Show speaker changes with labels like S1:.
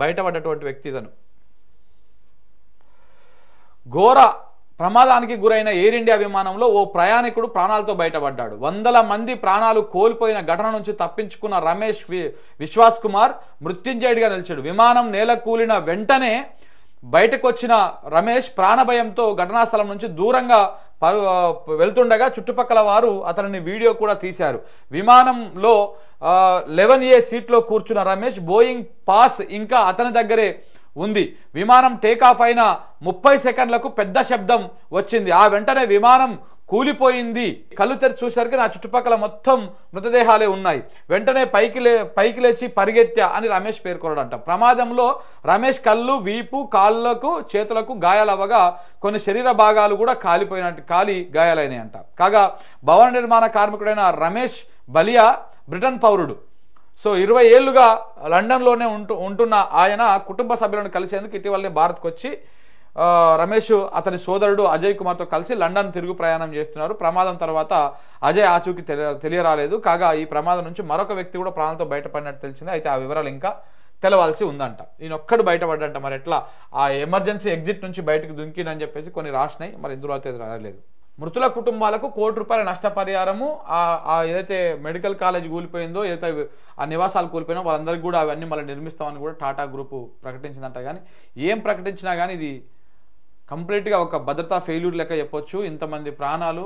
S1: బయటపడ్డటువంటి వ్యక్తి ఇతను. ఘోర ప్రమాదానికి గురైన ఎయిర్ ఇండియా విమానంలో ఓ ప్రయాణికుడు ప్రాణాలతో బయటపడ్డాడు. వందల మంది ప్రాణాలు కోల్పోయిన ఘటన నుంచి తప్పించుకున్న రమేష్ విశ్వాస్ కుమార్ మృత్యుంజయుడిగా నిలిచాడు. విమానం నేల కూలిన వెంటనే బయటకు వచ్చిన రమేష్ ప్రాణభయంతో ఘటనా స్థలం నుంచి దూరంగా వెళ్తుండగా చుట్టుపక్కల వారు అతనిని వీడియో కూడా తీశారు. విమానంలో 11A సీట్లో కూర్చున్న రమేష్ బోయింగ్ పాస్ ఇంకా అతని దగ్గరే ఉంది. విమానం టేకాఫ్ అయిన 30 సెకండ్లకు పెద్ద శబ్దం వచ్చింది. ఆ వెంటనే విమానం కూలిపోయింది. కళ్ళు తెరిచి చూసరికి నా చుట్టుపక్కల మొత్తం మృతదేహాలే ఉన్నాయి. వెంటనే పైకి లేచి పరిగెత్తా అని రమేష్ పేర్కొన్నాడంట. ప్రమాదంలో రమేష్ కళ్ళు, వీపు, కాళ్ళకు, చేతులకు గాయాలవ్వగా కొన్ని శరీర భాగాలు కూడా కాలి గాయాలైనాయంట. కాగా భవన నిర్మాణ కార్మికుడైన రమేష్ బలియా బ్రిటన్ పౌరుడు. 20 ఏళ్లుగా లండన్లోనే ఉంటున్న ఆయన కుటుంబ సభ్యులను కలిసేందుకు ఇటీవలనే భారత్కు వచ్చి రమేష్ అతని సోదరుడు అజయ్ కుమార్తో కలిసి లండన్ తిరుగు ప్రయాణం చేస్తున్నారు. ప్రమాదం తర్వాత అజయ్ ఆచూకీ తెలియరాలేదు. కాగా ఈ ప్రమాదం నుంచి మరొక వ్యక్తి కూడా ప్రాణాలతో బయటపడినట్టు తెలిసింది. అయితే ఆ వివరాలు ఇంకా తెలవాల్సి ఉందంట. ఈయనొక్కడు బయటపడ్డంట. మరి ఎట్లా ఆ ఎమర్జెన్సీ ఎగ్జిట్ నుంచి బయటకు దుంకినని చెప్పేసి కొన్ని రాసినాయి. మరి ఇందులో అయితే రాలేదు. మృతుల కుటుంబాలకు ₹1 కోటి నష్టపరిహారము, ఏదైతే మెడికల్ కాలేజ్ కూలిపోయిందో, ఏదైతే ఆ నివాసాలు కూలిపోయినో వాళ్ళందరికీ కూడా అవన్నీ మళ్ళీ నిర్మిస్తామని కూడా టాటా గ్రూపు ప్రకటించిందంట. కానీ ఏం ప్రకటించినా కానీ ఇది కంప్లీట్గా ఒక భద్రతా ఫెయిల్యూర్ లెక్క చెప్పొచ్చు. ఇంతమంది ప్రాణాలు